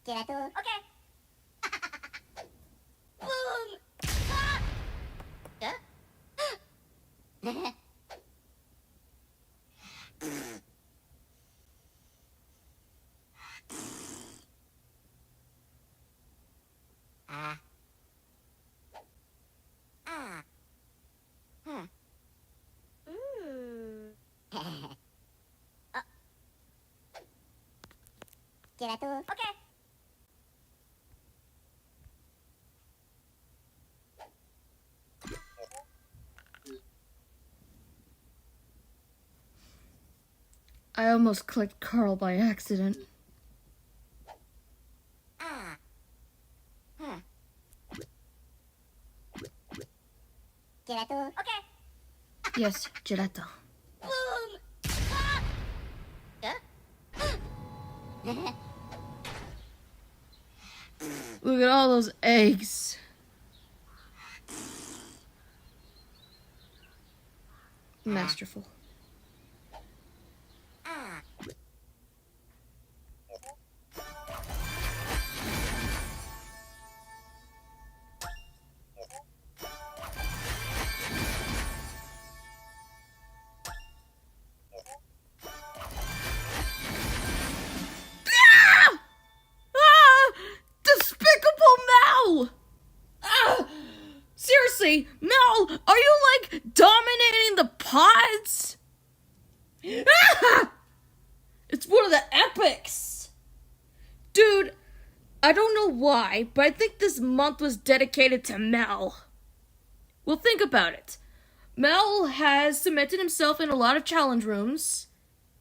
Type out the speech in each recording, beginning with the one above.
Gelato. Okay. Boom! Huh? Ah. Ah. Huh. Gelato. Okay. I almost clicked Carl by accident. Ah. Huh. Gelato. Okay. Yes, gelato. Boom! Huh? Look at all those eggs. Masterful. Ah. Ah! Despicable Mel! Ah! Seriously, Mel, are you like dominating the pods? Ah! It's one of the epics. Dude, I don't know why, but I think this month was dedicated to Mel. Well, think about it. Mel has cemented himself in a lot of challenge rooms.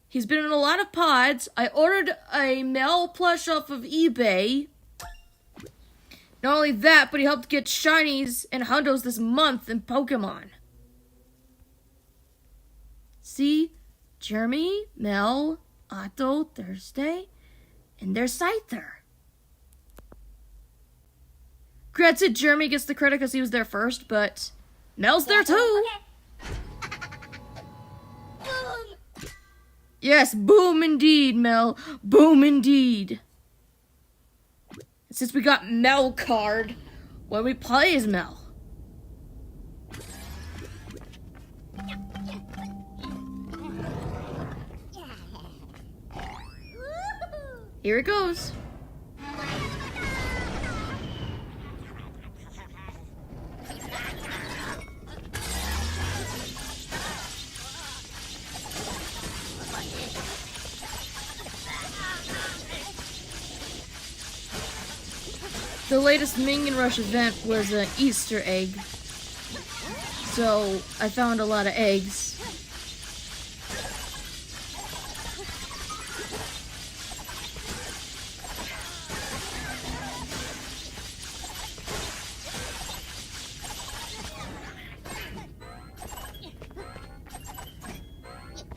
He's been in a lot of pods. I ordered a Mel plush off of eBay. Not only that, but he helped get shinies and hundos this month in Pokemon. See? Jeremy, Mel, Otto, Thursday, and there's Scyther. Granted, Jeremy gets the credit because he was there first, but Mel's there too. Boom! Yes, boom indeed, Mel. Boom indeed. Since we got Mel card, when we play as Mel. Here it goes. The latest Minion Rush event was an Easter egg. So I found a lot of eggs.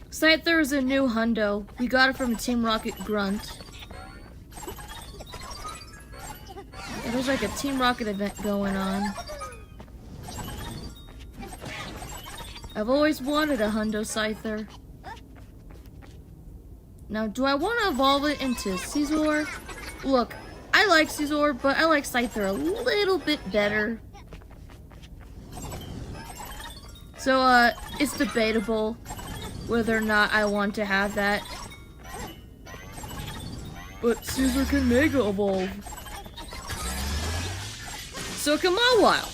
Scyther is a new hundo. We got it from Team Rocket Grunt. There's like a Team Rocket event going on. I've always wanted a hundo Scyther. Now, do I want to evolve it into Scizor? Look, I like Scizor, but I like Scyther a little bit better. So, it's debatable whether or not I want to have that. But Scizor can Mega Evolve. So come on, Wild.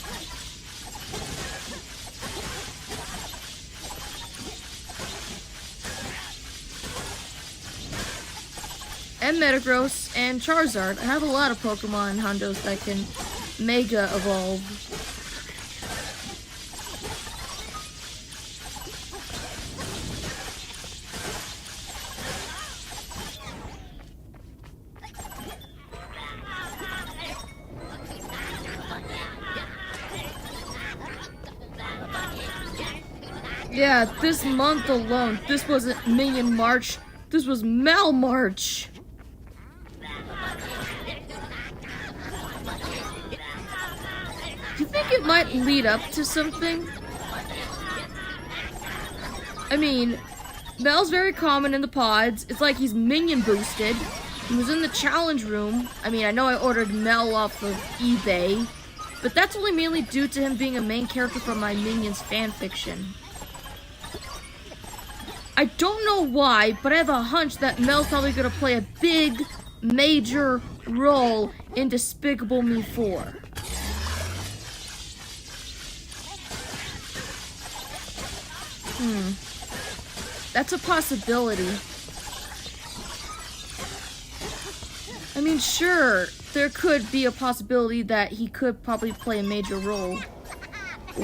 And Metagross and Charizard. I have a lot of Pokemon Hondos that can Mega Evolve. Yeah, this month alone, this wasn't Minion March, this was Mel March. Do you think it might lead up to something? I mean, Mel's very common in the pods. It's like he's minion boosted. He was in the challenge room. I mean, I know I ordered Mel off of eBay, but that's only mainly due to him being a main character from my Minions fanfiction. I don't know why, but I have a hunch that Mel's probably gonna play a big, major role in Despicable Me 4. That's a possibility. I mean, sure, there could be a possibility that he could probably play a major role.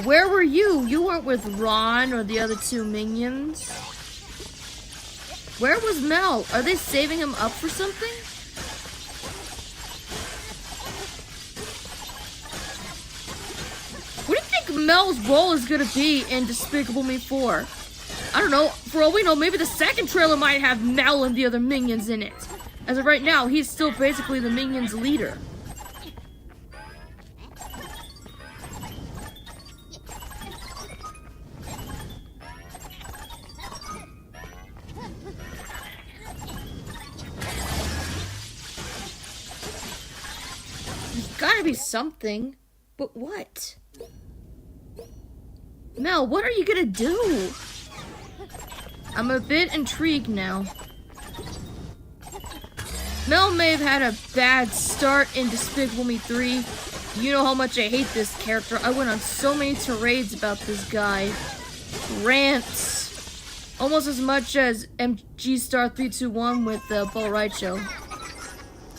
Where were you? You weren't with Ron or the other two minions. Where was Mel? Are they saving him up for something? What do you think Mel's role is gonna be in Despicable Me 4? I don't know. For all we know, maybe the second trailer might have Mel and the other minions in it. As of right now, he's still basically the minions' leader. There's gotta be something. But what? Mel, what are you gonna do? I'm a bit intrigued now. Mel may have had a bad start in Despicable Me 3. You know how much I hate this character. I went on so many tirades about this guy. Rants. Almost as much as MG Star 321 with Bo Raicho.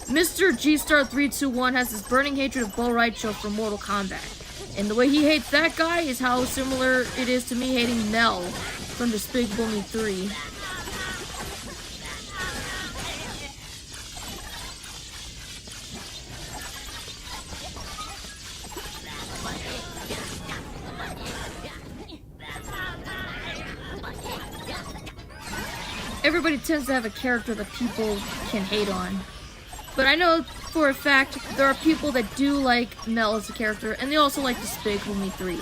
Mr. G Star 321 has this burning hatred of Bo Raicho from Mortal Kombat. And the way he hates that guy is how similar it is to me hating Mel from Despicable Me 3. Everybody tends to have a character that people can hate on. But I know for a fact there are people that do like Mel as a character, and they also like Despicable Me 3.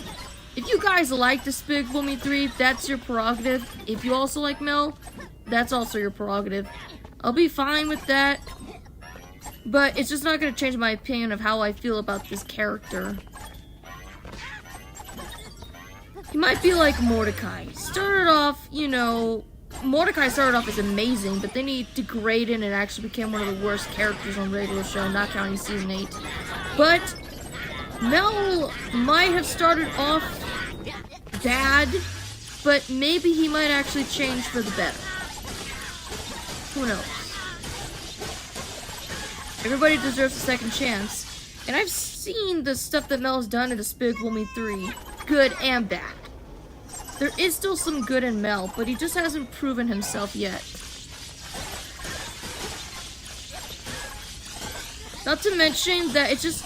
If you guys like Despicable Me 3, that's your prerogative. If you also like Mel, that's also your prerogative. I'll be fine with that. But it's just not going to change my opinion of how I feel about this character. He might be like Mordecai. Started off, you know, Mordecai started off as amazing, but then he degraded and actually became one of the worst characters on the regular show, not counting season 8. But Mel might have started off bad, but maybe he might actually change for the better. Who knows? Everybody deserves a second chance, and I've seen the stuff that Mel's done in Despicable Me 3, good and bad. There is still some good in Mel, but he just hasn't proven himself yet. Not to mention that it's just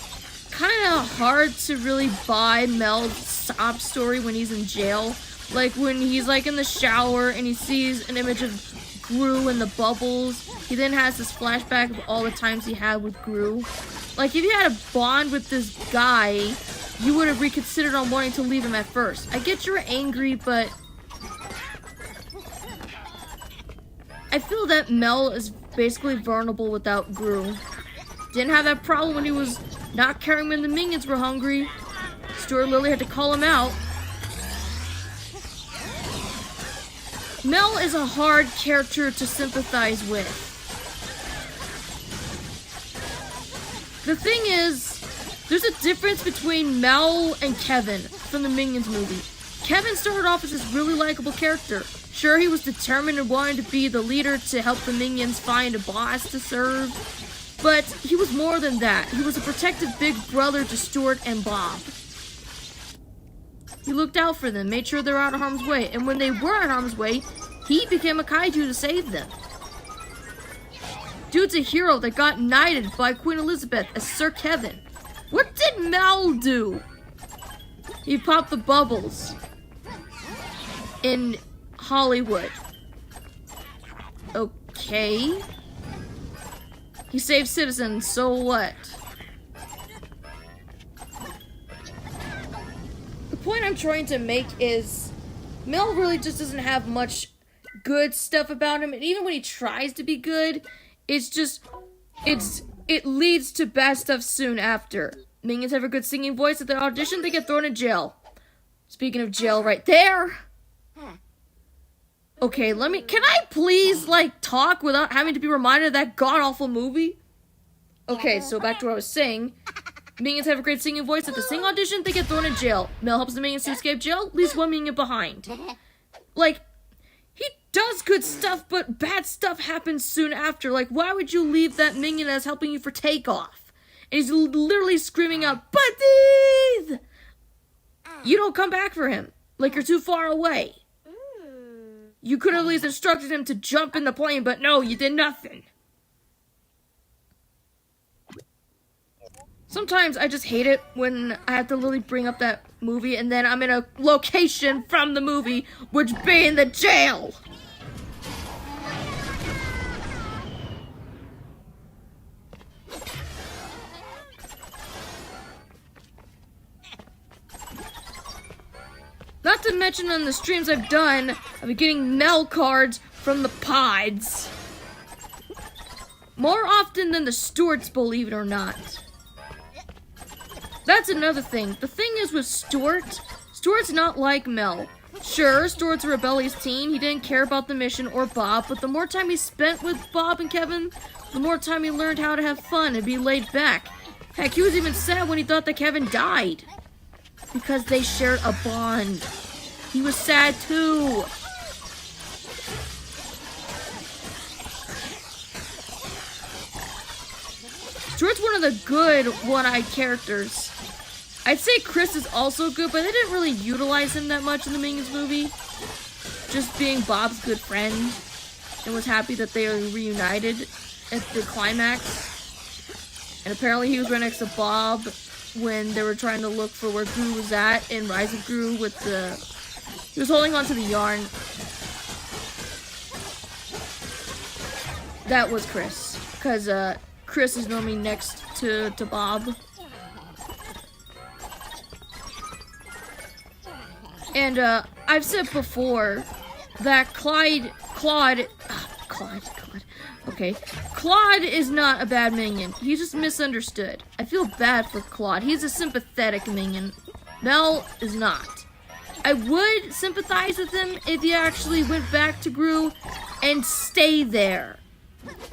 kind of hard to really buy Mel's sob story when he's in jail. Like when he's like in the shower and he sees an image of Gru in the bubbles. He then has this flashback of all the times he had with Gru. Like if you had a bond with this guy, you would have reconsidered on wanting to leave him at first. I get you're angry, but I feel that Mel is basically vulnerable without Gru. Didn't have that problem when he was not caring when the minions were hungry. Stuart Lily had to call him out. Mel is a hard character to sympathize with. The thing is, there's a difference between Mel and Kevin from the Minions movie. Kevin started off as this really likable character. Sure, he was determined and wanted to be the leader to help the Minions find a boss to serve. But he was more than that. He was a protective big brother to Stuart and Bob. He looked out for them, made sure they were out of harm's way, and when they were out of harm's way, he became a kaiju to save them. Dude's a hero that got knighted by Queen Elizabeth as Sir Kevin. What did Mel do? He popped the bubbles in Hollywood. Okay. He saved citizens, so what? The point I'm trying to make is Mel really just doesn't have much good stuff about him, and even when he tries to be good, it's just It leads to bad stuff soon after. Minions have a good singing voice. At the audition, they get thrown in jail. Speaking of jail right there. Okay, can I please, talk without having to be reminded of that god-awful movie? Okay, so back to what I was saying. Minions have a great singing voice. At the singing audition, they get thrown in jail. Mel helps the minions to escape jail, leaves one minion behind. He does good stuff, but bad stuff happens soon after. Why would you leave that minion as helping you for takeoff? And he's literally screaming out, "Buddies!" You don't come back for him. You're too far away. You could have at least instructed him to jump in the plane, but no, you did nothing. Sometimes I just hate it when I have to literally bring up that movie and then I'm in a location from the movie, which being the jail. Not to mention on the streams I've done, I've been getting Mel cards from the pods. More often than the Stewarts, believe it or not. That's another thing. The thing is with Stewart's not like Mel. Sure, Stewart's a rebellious teen. He didn't care about the mission or Bob, but the more time he spent with Bob and Kevin, the more time he learned how to have fun and be laid back. Heck, he was even sad when he thought that Kevin died. Because they shared a bond. He was sad too. Stuart's one of the good one-eyed characters. I'd say Chris is also good, but they didn't really utilize him that much in the Minions movie. Just being Bob's good friend, and was happy that they were reunited at the climax. And apparently he was right next to Bob when they were trying to look for where Gru was at in Rise of Gru with he was holding on to the yarn. That was Chris, because Chris is normally next to Bob. And I've said before that Claude is not a bad minion. He's just misunderstood. I feel bad for Claude. He's a sympathetic minion. Mel is not. I would sympathize with him if he actually went back to Gru and stayed there.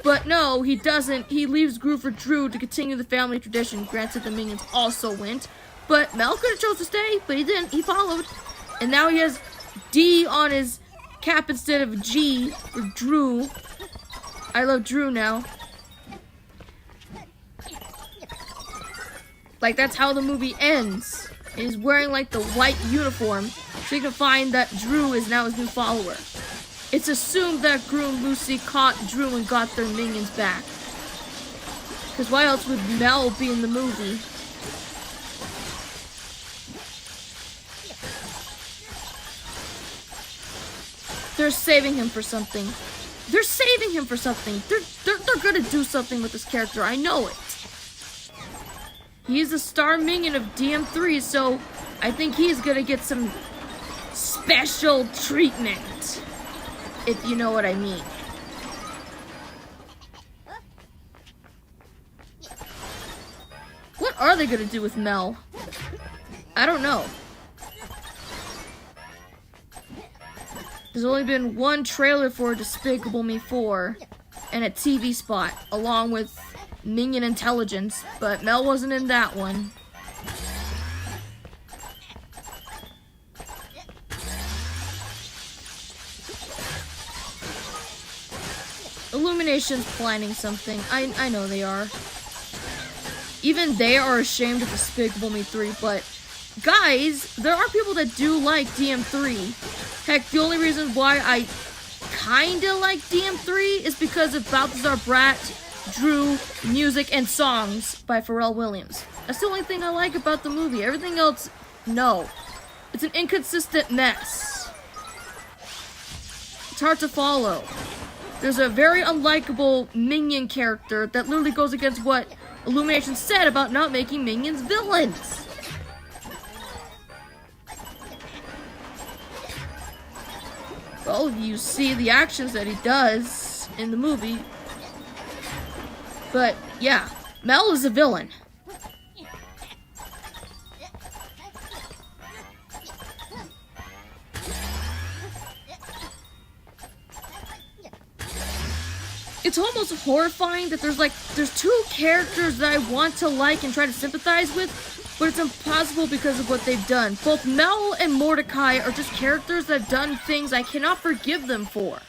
But no, he doesn't. He leaves Gru for Drew to continue the family tradition. Granted, the minions also went. But Mel could have chose to stay, but he didn't. He followed. And now he has D on his cap instead of G for Drew. I love Drew now. That's how the movie ends. He's wearing the white uniform, so you can find that Drew is now his new follower. It's assumed that Gru and Lucy caught Drew and got their minions back. Because why else would Mel be in the movie? They're saving him for something. They're saving him for something. They're gonna do something with this character. I know it. He's a star minion of DM3, so I think he's gonna get some special treatment. If you know what I mean. What are they gonna do with Mel? I don't know. There's only been one trailer for Despicable Me 4 and a TV spot, along with Minion Intelligence, but Mel wasn't in that one. Illumination's planning something. I know they are. Even they are ashamed of Despicable Me 3, but guys, there are people that do like DM3. Heck, the only reason why I kinda like DM3 is because of Balthazar Brat, Drew, music, and songs by Pharrell Williams. That's the only thing I like about the movie. Everything else, no. It's an inconsistent mess. It's hard to follow. There's a very unlikable Minion character that literally goes against what Illumination said about not making Minions villains. Well, you see the actions that he does in the movie. But yeah, Mel is a villain. It's almost horrifying that there's two characters that I want to like and try to sympathize with, but it's impossible because of what they've done. Both Mel and Mordecai are just characters that have done things I cannot forgive them for,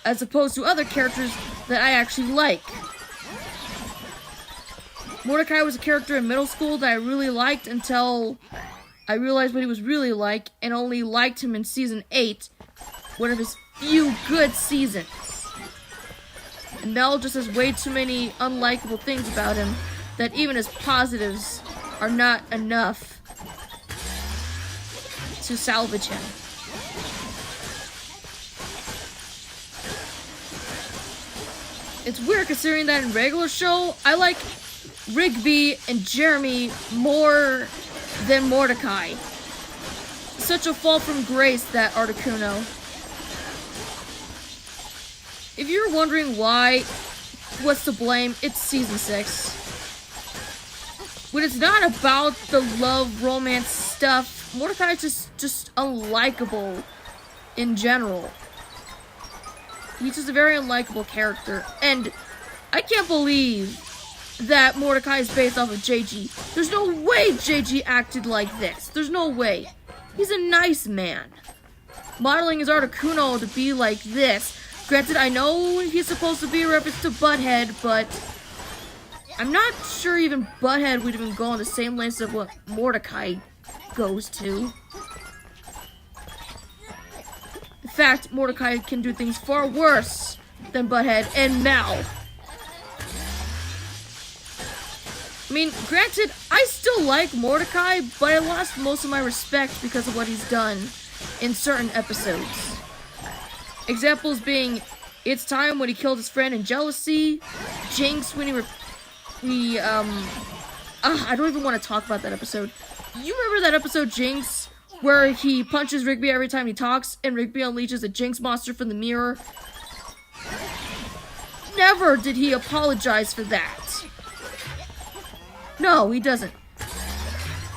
as opposed to other characters that I actually like. Mordecai was a character in middle school that I really liked until I realized what he was really like, and only liked him in season 8, one of his few good seasons. And Mel just has way too many unlikable things about him that even his positives are not enough to salvage him. It's weird considering that in regular show, I like Rigby and Jeremy more than Mordecai. Such a fall from grace, that Articuno. If you're wondering why, what's to blame, it's season 6. When it's not about the love, romance stuff, Mordecai's just unlikable in general. He's just a very unlikable character. And I can't believe that Mordecai is based off of JG. There's no way JG acted like this. There's no way. He's a nice man. Modeling his Articuno to be like this. Granted, I know he's supposed to be a reference to Butthead, but I'm not sure even Butthead would even go on the same lengths of what Mordecai goes to. In fact, Mordecai can do things far worse than Butthead and Mel. I mean, granted, I still like Mordecai, but I lost most of my respect because of what he's done in certain episodes. Examples being It's Time when he killed his friend in jealousy, Jinx when I don't even want to talk about that episode. You remember that episode, Jinx, where he punches Rigby every time he talks, and Rigby unleashes a Jinx monster from the mirror? Never did he apologize for that. No, he doesn't.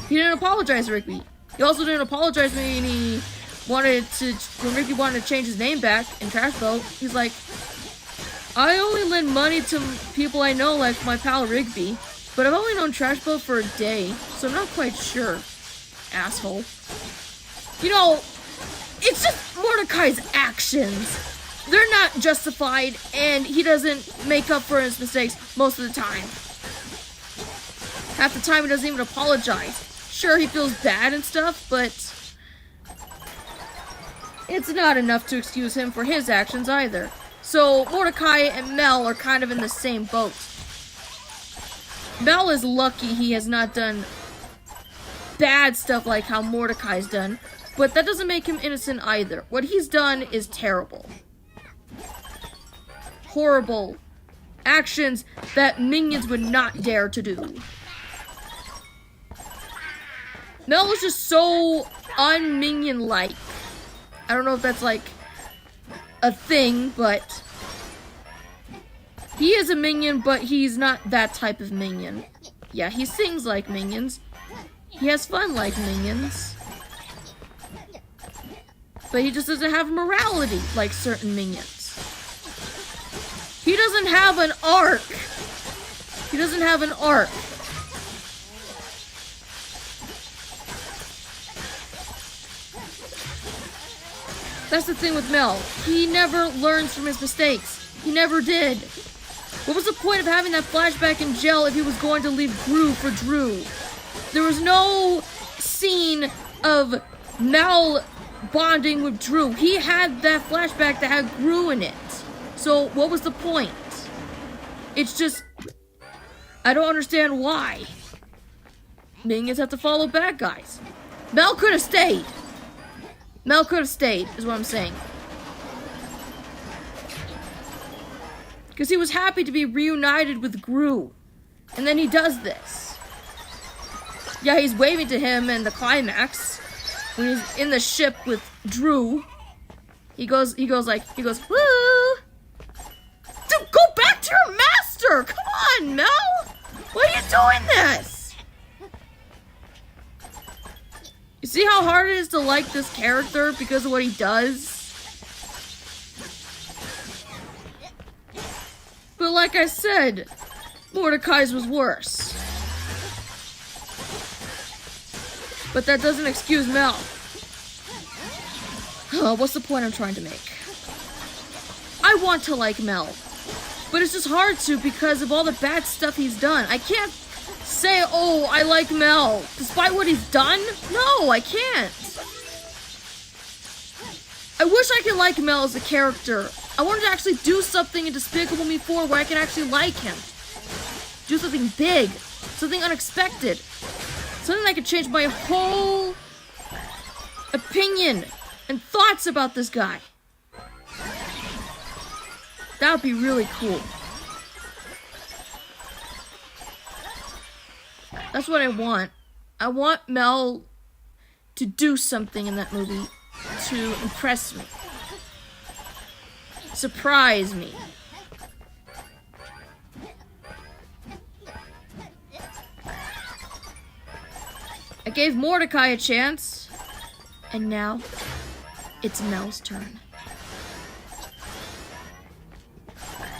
He didn't apologize to Rigby. He also didn't apologize when Rigby wanted to change his name back in Trash Boat. He's like, I only lend money to people I know, like my pal Rigby, but I've only known Trash Boat for a day, so I'm not quite sure. Asshole. You know, it's just Mordecai's actions. They're not justified, and he doesn't make up for his mistakes most of the time. Half the time he doesn't even apologize. Sure, he feels bad and stuff, but it's not enough to excuse him for his actions either. So Mordecai and Mel are kind of in the same boat. Mel is lucky he has not done bad stuff like how Mordecai's done, but that doesn't make him innocent either. What he's done is terrible. Horrible actions that minions would not dare to do. Mel is just so un-minion-like. I don't know if that's like a thing, but he is a minion, but he's not that type of minion. Yeah, he sings like minions. He has fun like minions. But he just doesn't have morality like certain minions. He doesn't have an arc. He doesn't have an arc. That's the thing with Mel. He never learns from his mistakes. He never did. What was the point of having that flashback in jail if he was going to leave Gru for Drew? There was no scene of Mel bonding with Drew. He had that flashback that had Gru in it. So what was the point? It's just, I don't understand why. Minions have to follow bad guys. Mel could have stayed. Mel could have stayed, is what I'm saying. Because he was happy to be reunited with Gru. And then he does this. Yeah, he's waving to him in the climax. When he's in the ship with Drew. He goes, woo! Dude, go back to your master! on, Mel! Why are you doing this? You see how hard it is to like this character because of what he does? But like I said, Mordecai's was worse. But that doesn't excuse Mel. What's the point I'm trying to make? I want to like Mel, but it's just hard to because of all the bad stuff he's done. I can't say, oh, I like Mel, despite what he's done. No, I can't. I wish I could like Mel as a character. I wanted to actually do something in Despicable Me 4 where I can actually like him. Do something big, something unexpected, something that could change my whole opinion and thoughts about this guy. That would be really cool. That's what I want. I want Mel to do something in that movie to impress me. Surprise me. I gave Mordecai a chance, and now it's Mel's turn.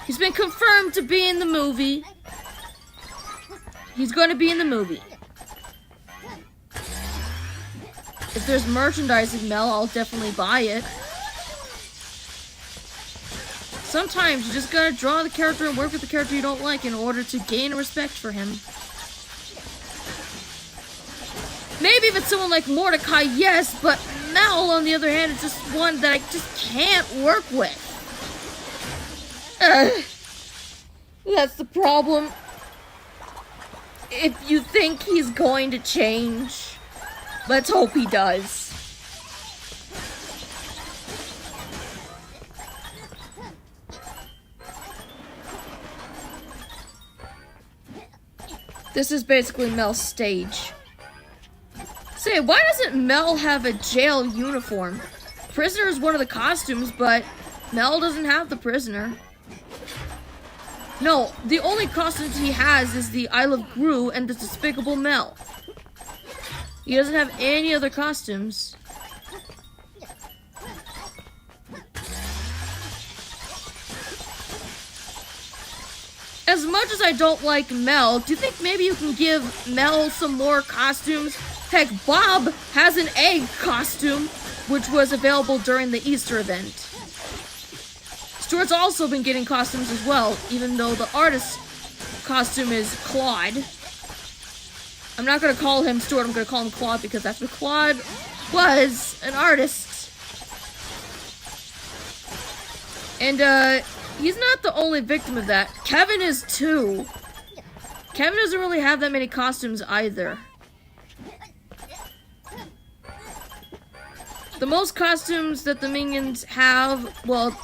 He's been confirmed to be in the movie. He's going to be in the movie. If there's merchandising Mel, I'll definitely buy it. Sometimes you just gotta draw the character and work with the character you don't like in order to gain respect for him. Maybe if it's someone like Mordecai, yes, but Mel, on the other hand, is just one that I just can't work with. That's the problem. If you think he's going to change, let's hope he does. This is basically Mel's stage. Say, why doesn't Mel have a jail uniform? Prisoner is one of the costumes, but Mel doesn't have the prisoner. No, the only costumes he has is the I Love Gru and the Despicable Mel. He doesn't have any other costumes. As much as I don't like Mel, do you think maybe you can give Mel some more costumes? Heck, Bob has an egg costume, which was available during the Easter event. Stuart's also been getting costumes as well, even though the artist's costume is Claude. I'm not going to call him Stuart, I'm going to call him Claude because that's what Claude was, an artist. And, he's not the only victim of that. Kevin is too. Kevin doesn't really have that many costumes either. The most costumes that the Minions have, well,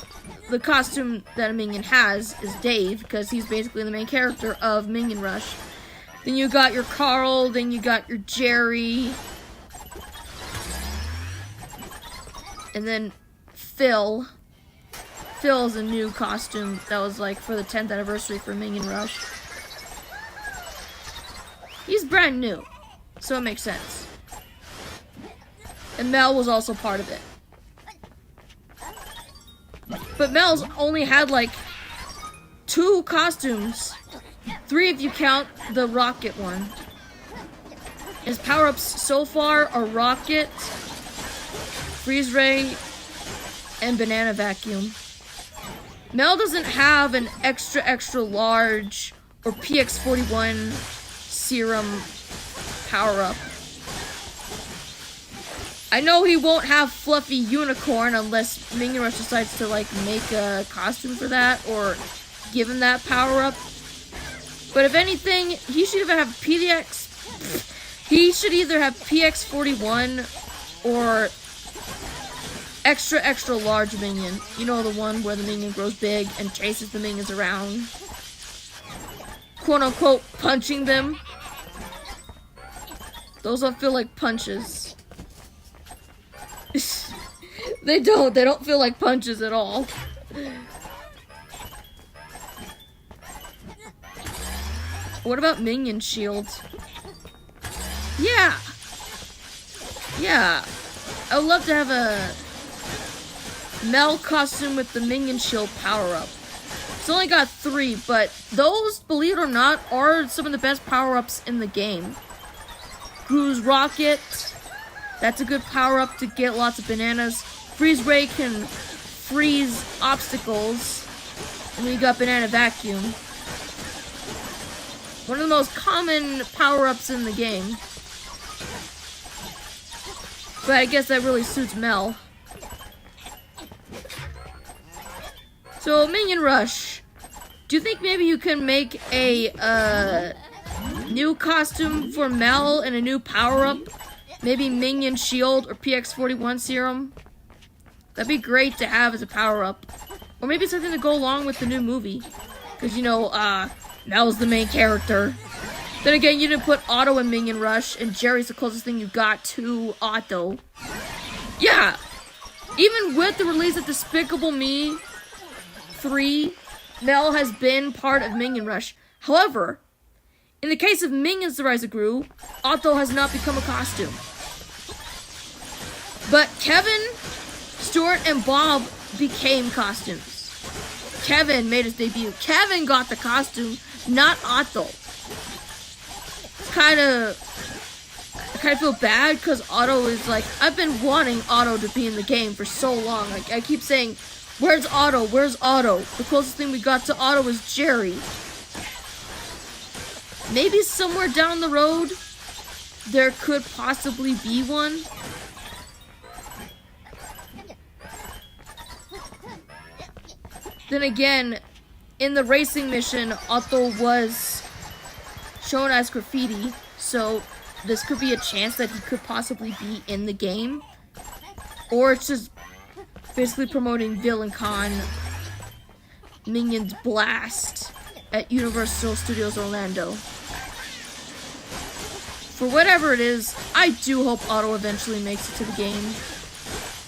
the costume that a Minion has is Dave, because he's basically the main character of Minion Rush. Then you got your Carl, then you got your Jerry. And then Phil. Phil's a new costume that was like for the 10th anniversary for Minion Rush. He's brand new, so it makes sense. And Mel was also part of it. But Mel's only had like 2 costumes. 3 if you count the rocket one. His power-ups so far are rocket, freeze ray, and banana vacuum. Mel doesn't have an extra large or PX41 serum power-up. I know he won't have Fluffy Unicorn unless Minion Rush decides to like make a costume for that or give him that power-up. But if anything, he should either have He should either have PX41 or extra large Minion. You know, the one where the Minion grows big and chases the Minions around. Quote unquote punching them. Those don't feel like punches. They don't feel like punches at all. What about Minion Shield? Yeah. Yeah. I would love to have a Mel costume with the Minion Shield power-up. It's only got 3, but those, believe it or not, are some of the best power-ups in the game. Gru's Rocket. That's a good power-up to get lots of bananas. Freeze Ray can freeze obstacles. And then you got Banana Vacuum. One of the most common power-ups in the game. But I guess that really suits Mel. So, Minion Rush. Do you think maybe you can make a new costume for Mel and a new power-up? Maybe Minion Shield or PX41 Serum? That'd be great to have as a power-up. Or maybe something to go along with the new movie. Because, you know, Mel's the main character. Then again, you didn't put Otto in Minion Rush, and Jerry's the closest thing you got to Otto. Yeah! Even with the release of Despicable Me 3, Mel has been part of Minion Rush. However, in the case of Minions: The Rise of Gru, Otto has not become a costume. But Kevin, Stuart, and Bob became costumes. Kevin made his debut. Kevin got the costume, not Otto. I kind of feel bad because Otto is like, I've been wanting Otto to be in the game for so long. Like, I keep saying, where's Otto? Where's Otto? The closest thing we got to Otto is Jerry. Maybe somewhere down the road, there could possibly be one. Then again, in the racing mission, Otto was shown as graffiti, so this could be a chance that he could possibly be in the game. Or it's just basically promoting Villain Con Minions Blast at Universal Studios Orlando. For whatever it is, I do hope Otto eventually makes it to the game.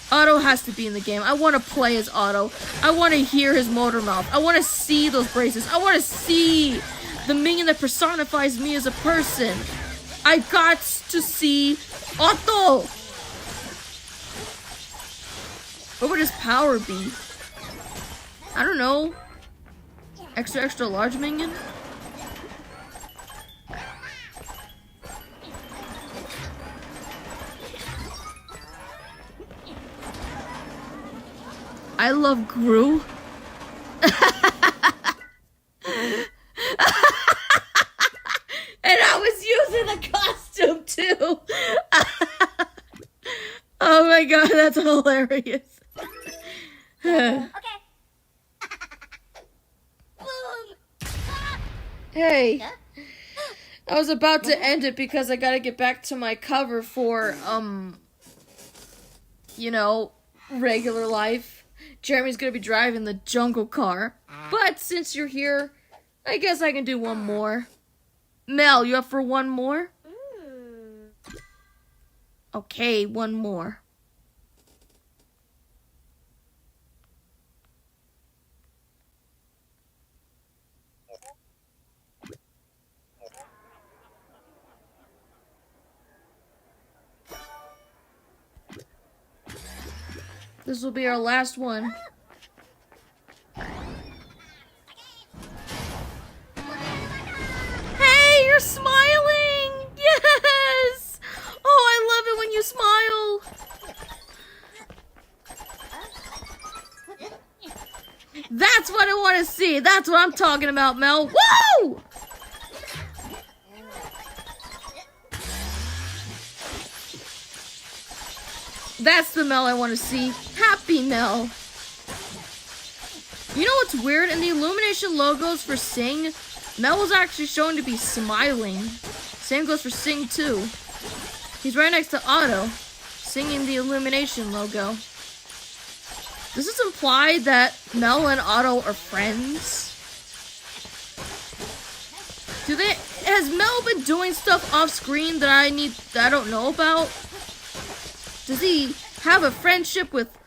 Otto has to be in the game. I want to play as Otto. I want to hear his motor mouth. I want to see those braces. I want to see the minion that personifies me as a person. I got to see Otto. What would his power be? I don't know. Extra large minion? I love Gru. And I was using the costume too. Oh my god, that's hilarious. Okay. Hey. I was about to end it because I gotta get back to my cover for, you know, regular life. Jeremy's gonna be driving the jungle car. But since you're here, I guess I can do one more. Mel, you up for one more? Okay, one more. This will be our last one. Hey, you're smiling! Yes! Oh, I love it when you smile. That's what I want to see. That's what I'm talking about, Mel. Woo! That's the Mel I want to see. Happy Mel. You know what's weird? In the Illumination logos for Sing, Mel was actually shown to be smiling. Same goes for Sing too. He's right next to Otto, singing the Illumination logo. Does this imply that Mel and Otto are friends? Has Mel been doing stuff off screen that I don't know about? Does he have a friendship with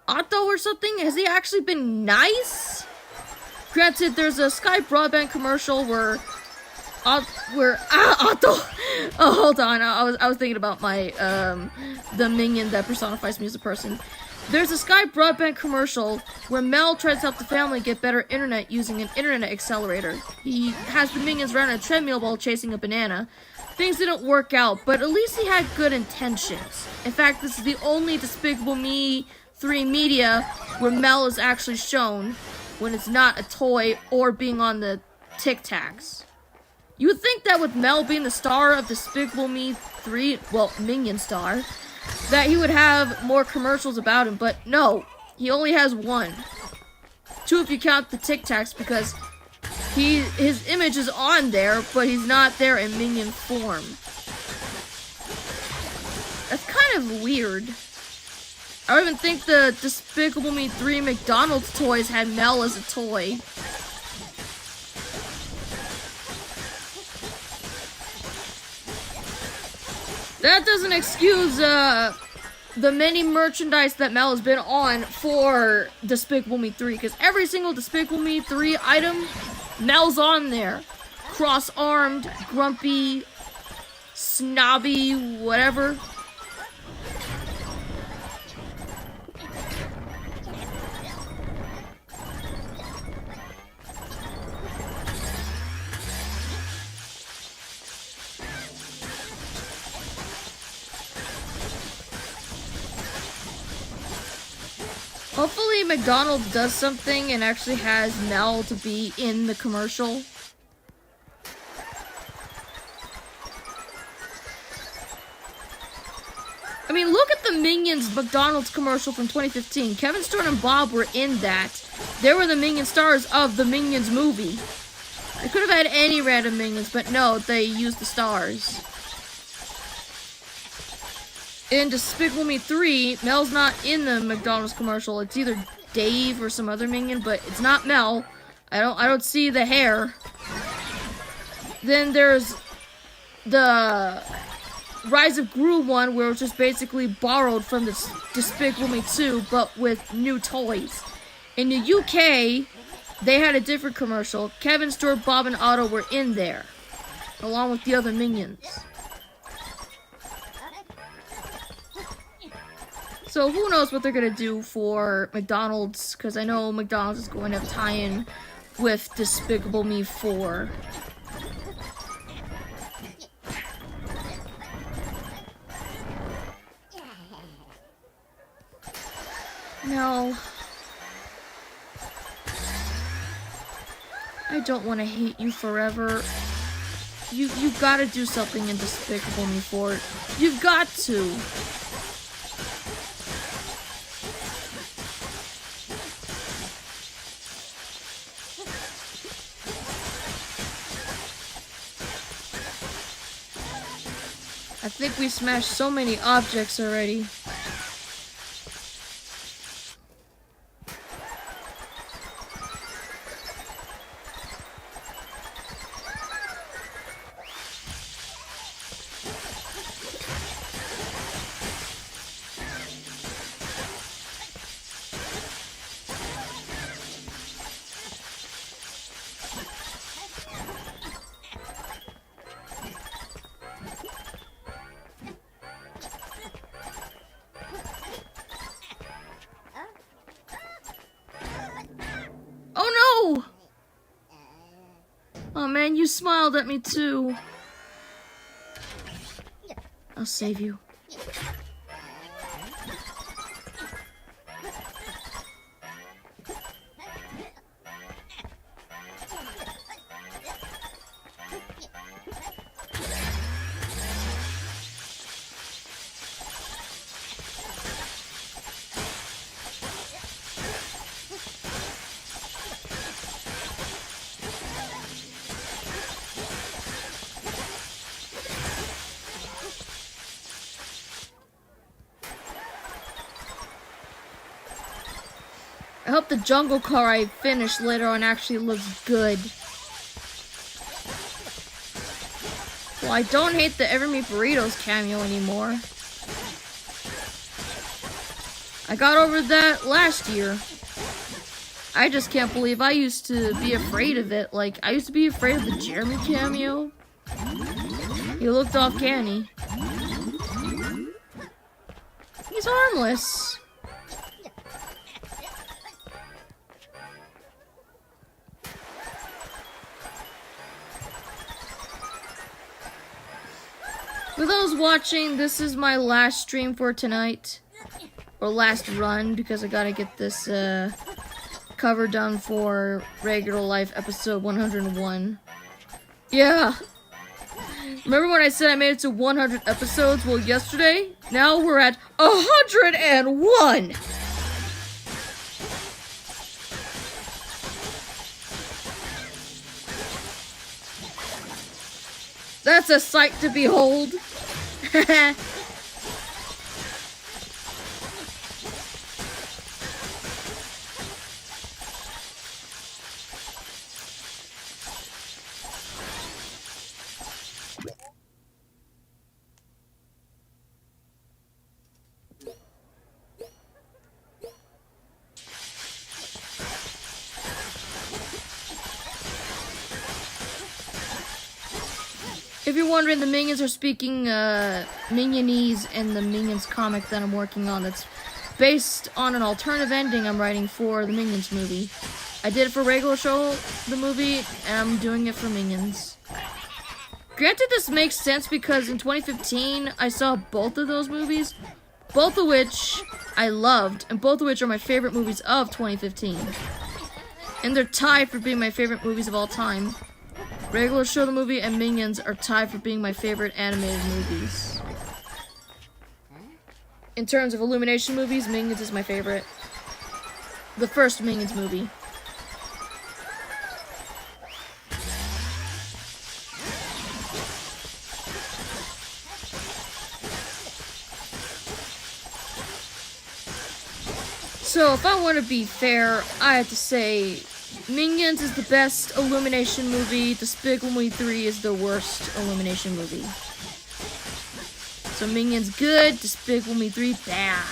Otto or something? Has he actually been nice? Granted, there's a Sky Broadband commercial where Otto. Oh, hold on. I was thinking about my the minion that personifies me as a person. There's a Sky Broadband commercial where Mel tries to help the family get better internet using an internet accelerator. He has the minions run a treadmill while chasing a banana. Things didn't work out, but at least he had good intentions. In fact, this is the only Despicable Me 3 media where Mel is actually shown when it's not a toy or being on the Tic Tacs. You would think that with Mel being the star of Despicable Me 3, well, Minion star, that he would have more commercials about him, but no, he only has one. 2 if you count the Tic Tacs, because his image is on there, but he's not there in Minion form. That's kind of weird. I don't even think the Despicable Me 3 McDonald's toys had Mel as a toy. That doesn't excuse the many merchandise that Mel has been on for Despicable Me 3, because every single Despicable Me 3 item, Mel's on there. Cross-armed, grumpy, snobby, whatever. Hopefully McDonald's does something and actually has Mel to be in the commercial. I mean, look at the Minions McDonald's commercial from 2015. Kevin Stewart and Bob were in that. They were the Minion stars of the Minions movie. They could have had any random Minions, but no, they used the stars. In Despicable Me 3, Mel's not in the McDonald's commercial. It's either Dave or some other minion, but it's not Mel. I don't see the hair. Then there's the Rise of Gru one, where it's just basically borrowed from the Despicable Me 2, but with new toys. In the UK, they had a different commercial. Kevin, Stewart, Bob, and Otto were in there, along with the other minions. So who knows what they're going to do for McDonald's, because I know McDonald's is going to have tie-in with Despicable Me 4. No. I don't want to hate you forever. You gotta do something in Despicable Me 4. You've got to. I think we smashed so many objects already. Oh no! Oh man, you smiled at me too. I'll save you. I hope the jungle car I finish later on actually looks good. Well, I don't hate the Ever Meat Burritos cameo anymore. I got over that last year. I just can't believe I used to be afraid of it. Like, I used to be afraid of the Jeremy cameo. He looked off canny. He's harmless. For those watching, this is my last stream for tonight. Or last run, because I gotta get this cover done for Regular Life episode 101. Yeah. Remember when I said I made it to 100 episodes? Well, yesterday, now we're at 101! That's a sight to behold. If you're wondering, the Minions are speaking Minionese in the Minions comic that I'm working on that's based on an alternative ending I'm writing for the Minions movie. I did it for Regular Show, the movie, and I'm doing it for Minions. Granted, this makes sense because in 2015, I saw both of those movies, both of which I loved, and both of which are my favorite movies of 2015. And they're tied for being my favorite movies of all time. Regular Show the movie and Minions are tied for being my favorite animated movies. In terms of Illumination movies, Minions is my favorite. The first Minions movie. So if I want to be fair, I have to say Minions is the best Illumination movie. Despicable Me 3 is the worst Illumination movie. So Minions good, Despicable Me 3 bad.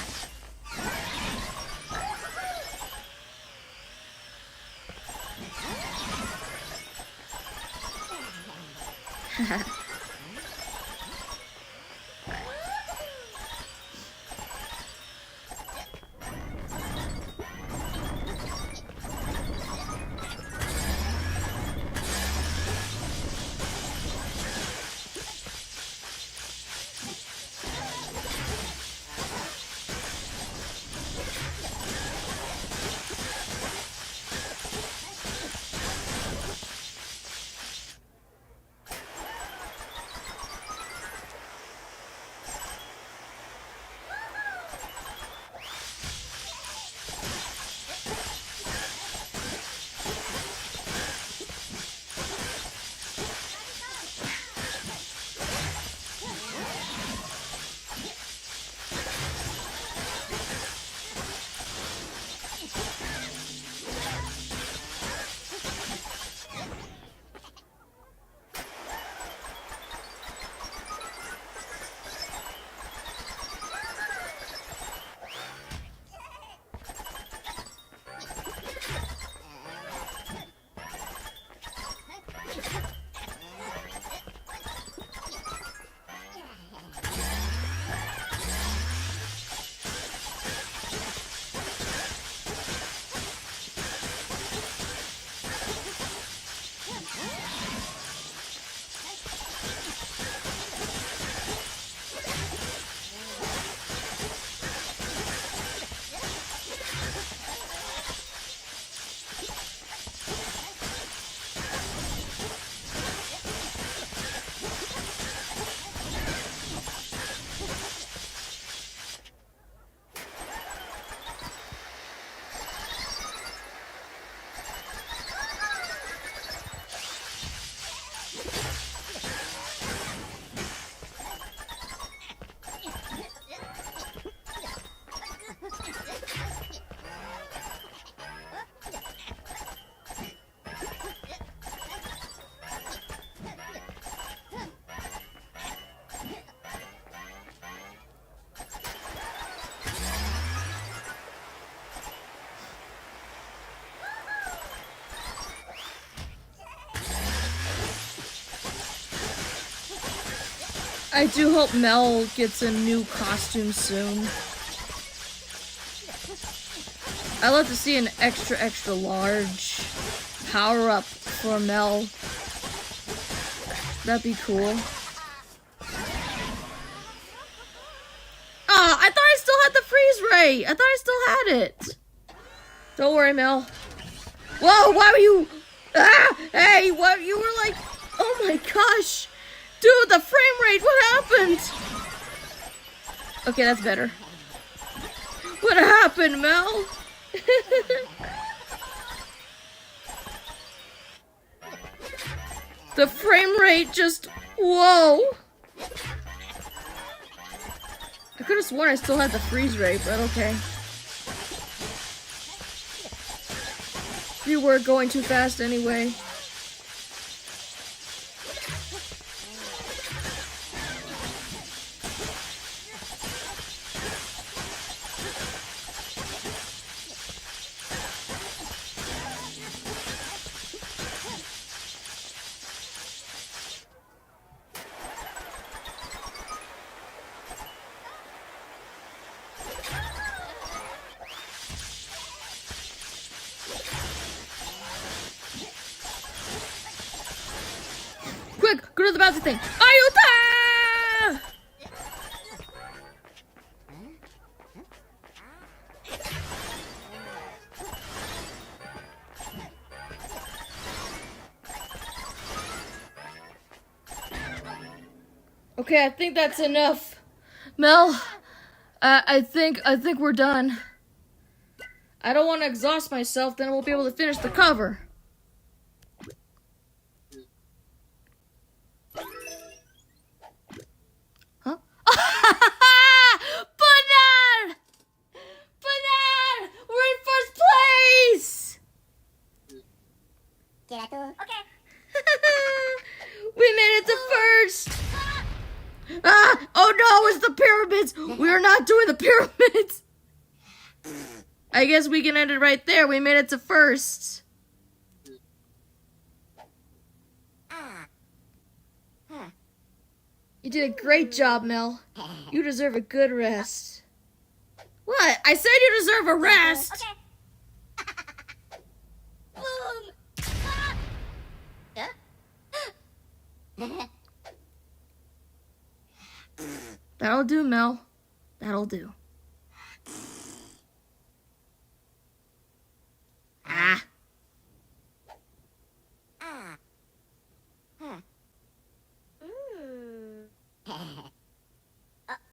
I do hope Mel gets a new costume soon. I'd love to see an extra large power-up for Mel. That'd be cool. Ah, I thought I still had the freeze ray. I thought I still had it. Don't worry, Mel. Whoa, why were you... Ah! Hey, what? You were like... Oh my gosh. Dude, the frame rate, what happened? Okay, that's better. What happened, Mel? The frame rate just... Whoa. I could have sworn I still had the freeze rate, but okay. You were going too fast anyway. Quick, go to the bouncy thing. Ayuta! Okay, I think that's enough. Mel, I think we're done. I don't want to exhaust myself, then I won't be able to finish the cover. Huh? Banan! Banan! We're in first place! Okay. We made it to first! Ah! Oh no, it's the pyramids! We are not doing the pyramids! I guess we can end it right there. We made it to first. You did a great job, Mel. You deserve a good rest. What? I said you deserve a rest! That'll do, Mel. That'll do. Ah.